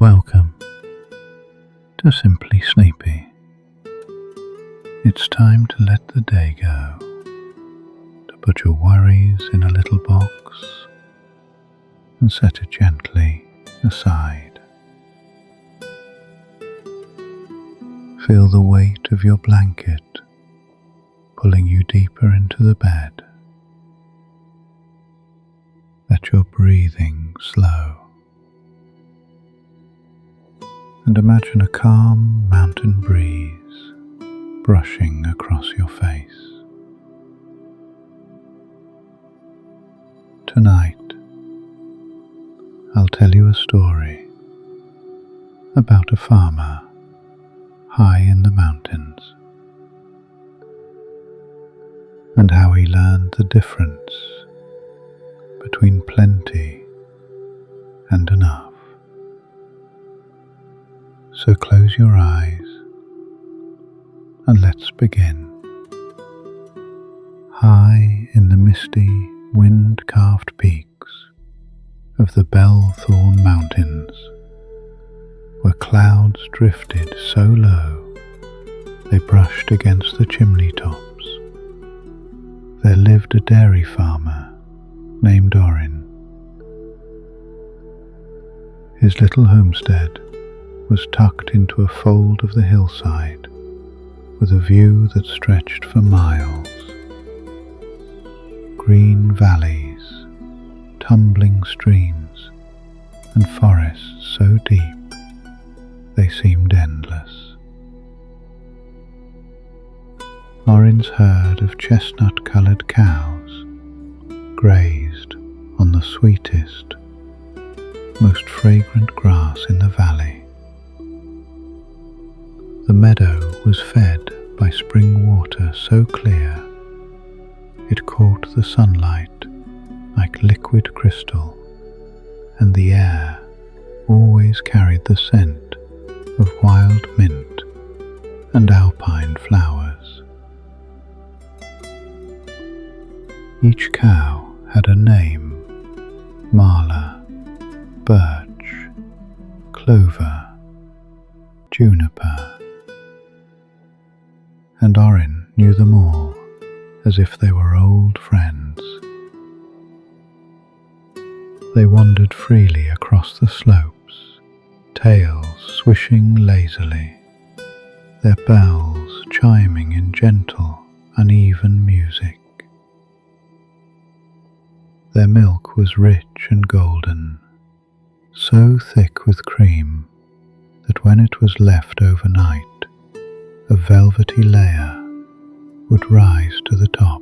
Welcome to Simply Sleepy. It's time to let the day go, to put your worries in a little box and set it gently aside. Feel the weight of your blanket pulling you deeper into the bed. Let your breathing slow. And imagine a calm mountain breeze brushing across your face. Tonight, I'll tell you a story about a farmer high in the mountains and how he learned the difference between plenty and enough. So close your eyes and let's begin. High in the misty, wind-carved peaks of the Bellthorn Mountains, where clouds drifted so low they brushed against the chimney tops, there lived a dairy farmer named Orin. His little homestead was tucked into a fold of the hillside with a view that stretched for miles. Green valleys, tumbling streams, and forests so deep they seemed endless. Orin's herd of chestnut-coloured cows grazed on the sweetest, most fragrant grass in the valley. The meadow was fed by spring water so clear it caught the sunlight like liquid crystal, and the air always carried the scent of wild mint and alpine flowers. Each cow had a name: Marla, birch, clover, juniper, and Orin knew them all as if they were old friends. They wandered freely across the slopes, tails swishing lazily, their bells chiming in gentle, uneven music. Their milk was rich and golden, so thick with cream that when it was left overnight, a velvety layer would rise to the top,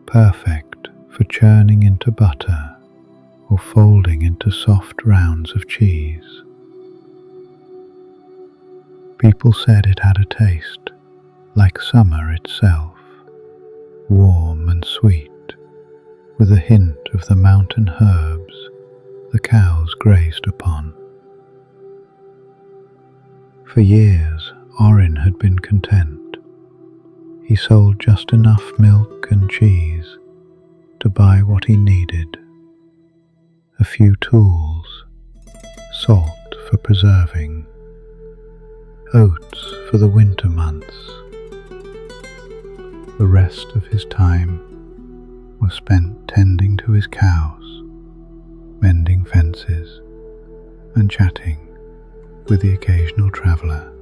perfect for churning into butter or folding into soft rounds of cheese. People said it had a taste like summer itself, warm and sweet, with a hint of the mountain herbs the cows grazed upon. For years, Orin had been content. He sold just enough milk and cheese to buy what he needed: a few tools, salt for preserving, oats for the winter months. The rest of his time was spent tending to his cows, mending fences, and chatting with the occasional traveller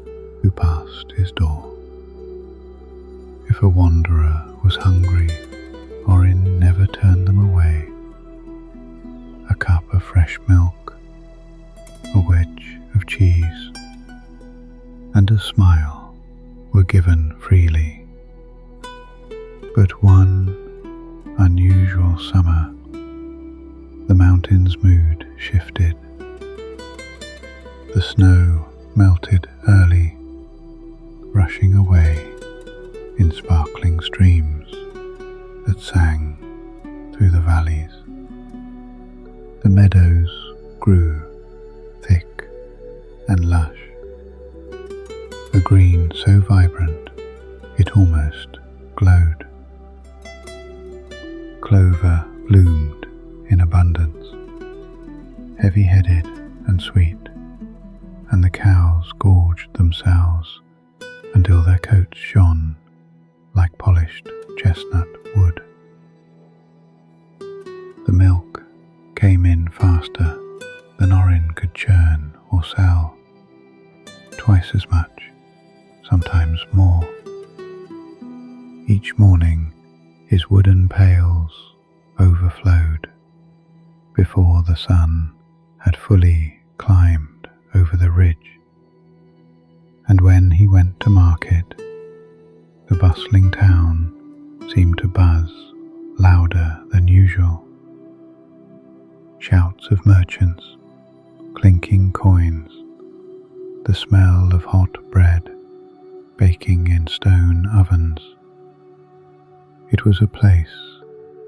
who passed his door. If a wanderer was hungry, Orin never turned them away. A cup of fresh milk, a wedge of cheese, and a smile were given freely. But one unusual summer, the mountain's mood shifted. The snow melted early, rushing away in sparkling streams that sang through the valleys. The meadows grew thick and lush, a green so vibrant it almost glowed. Clover bloomed in abundance, heavy-headed and coats shone like polished chestnut wood. The milk came in faster than Orin could churn or sell, twice as much, sometimes more. Each morning his wooden pails overflowed before the sun had fully climbed over the ridge, and when he went to market, the bustling town seemed to buzz louder than usual. Shouts of merchants, clinking coins, the smell of hot bread baking in stone ovens. It was a place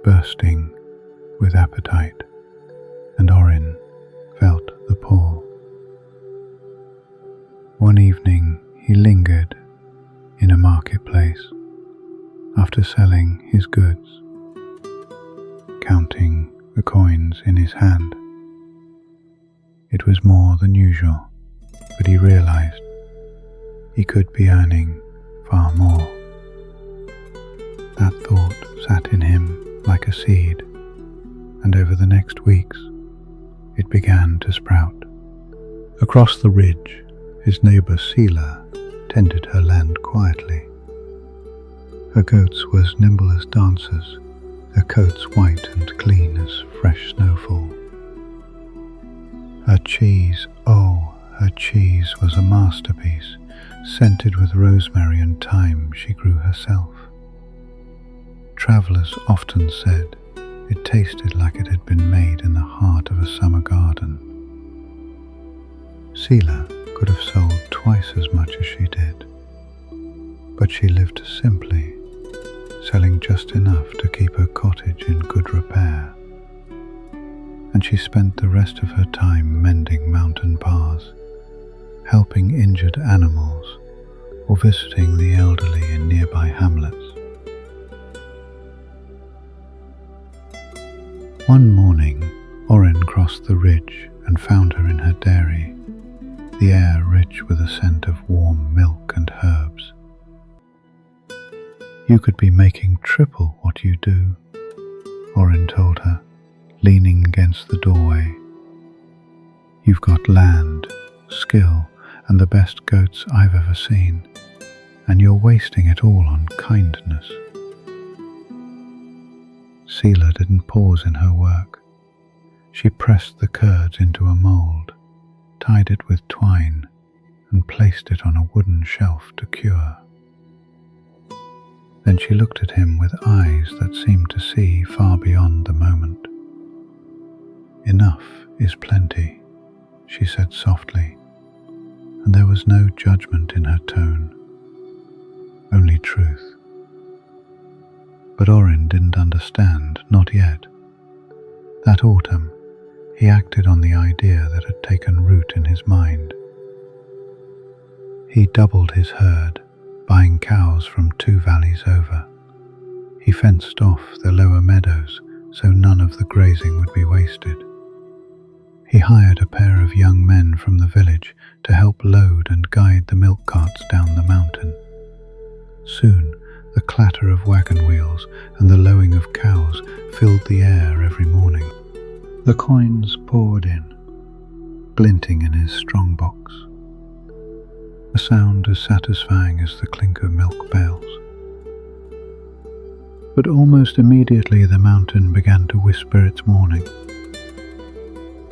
bursting with appetite, and Orin felt the pull. One evening he lingered in a marketplace after selling his goods, counting the coins in his hand. It was more than usual, but he realized he could be earning far more. That thought sat in him like a seed, and over the next weeks it began to sprout. Across the ridge, his neighbour Sela tended her land quietly. Her goats were as nimble as dancers, their coats white and clean as fresh snowfall. Her cheese, oh, her cheese was a masterpiece, scented with rosemary and thyme she grew herself. Travellers often said it tasted like it had been made in the heart of a summer garden. Sela could have sold twice as much as she did, but she lived simply, selling just enough to keep her cottage in good repair, and she spent the rest of her time mending mountain paths, helping injured animals, or visiting the elderly in nearby hamlets. One morning, Orin crossed the ridge and found her in her dairy, the air rich with a scent of warm milk and herbs. "You could be making triple what you do," Orin told her, leaning against the doorway. "You've got land, skill, and the best goats I've ever seen, and you're wasting it all on kindness." Sela didn't pause in her work. She pressed the curds into a mould, tied it with twine, and placed it on a wooden shelf to cure. Then she looked at him with eyes that seemed to see far beyond the moment. "Enough is plenty," she said softly, and there was no judgment in her tone, only truth. But Orin didn't understand, not yet. That autumn, he acted on the idea that had taken root in his mind. He doubled his herd, buying cows from 2 valleys over. He fenced off the lower meadows so none of the grazing would be wasted. He hired a pair of young men from the village to help load and guide the milk carts down the mountain. Soon, the clatter of wagon wheels and the lowing of cows filled the air every morning. The coins poured in, glinting in his strong box, a sound as satisfying as the clink of milk pails. But almost immediately the mountain began to whisper its warning.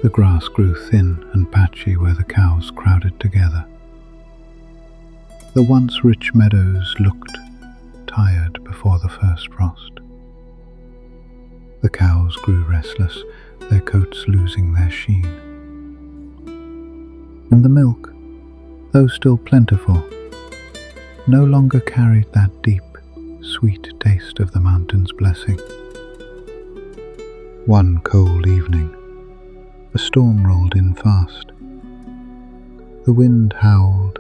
The grass grew thin and patchy where the cows crowded together. The once rich meadows looked tired before the first frost. The cows grew restless, their coats losing their sheen. And the milk, though still plentiful, no longer carried that deep, sweet taste of the mountain's blessing. One cold evening, a storm rolled in fast. The wind howled,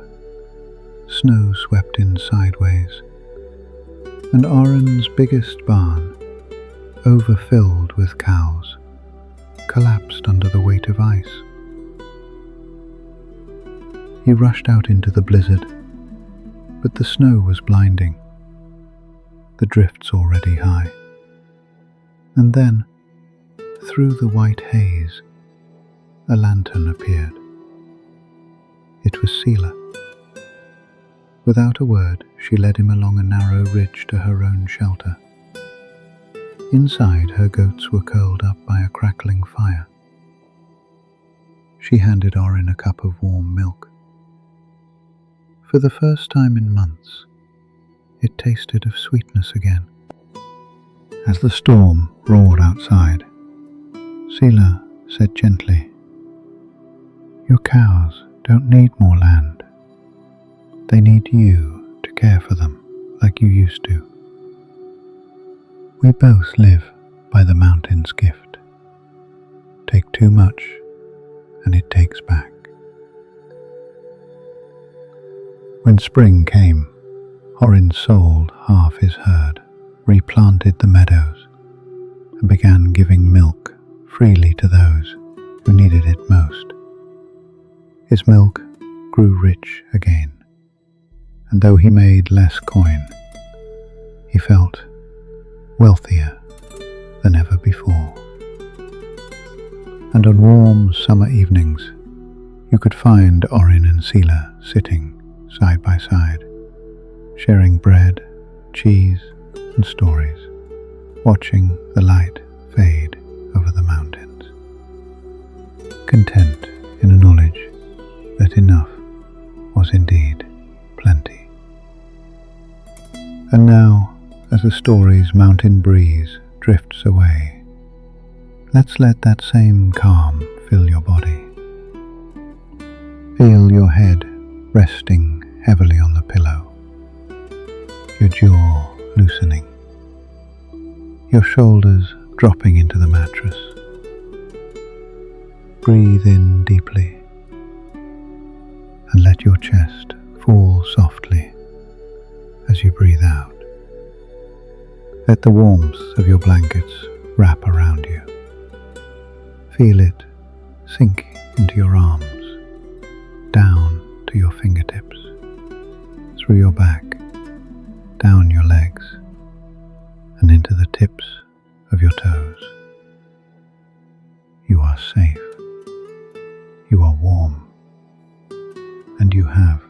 snow swept in sideways, and Orin's biggest barn, overfilled with cows, collapsed under the weight of ice. He rushed out into the blizzard, but the snow was blinding, the drifts already high. And then, through the white haze, a lantern appeared. It was Sela. Without a word, she led him along a narrow ridge to her own shelter. Inside, her goats were curled up by a crackling fire. She handed Orin a cup of warm milk. For the first time in months, it tasted of sweetness again. As the storm roared outside, Sela said gently, "Your cows don't need more land. They need you to care for them like you used to. We both live by the mountain's gift. Take too much and it takes back." When spring came, Orin sold half his herd, replanted the meadows, and began giving milk freely to those who needed it most. His milk grew rich again, and though he made less coin, he felt wealthier than ever before. And on warm summer evenings, you could find Orin and Sela sitting side by side, sharing bread, cheese, and stories, watching the light fade over the mountains, content in the knowledge that enough was indeed plenty. And now, as the story's mountain breeze drifts away, let's let that same calm fill your body. Feel your head resting heavily on the pillow, your jaw loosening, your shoulders dropping into the mattress. Breathe in deeply and let your chest fall softly as you breathe out. Let the warmth of your blankets wrap around you. Feel it sink into your arms, down to your fingertips, through your back, down your legs, and into the tips of your toes. You are safe, you are warm, and you have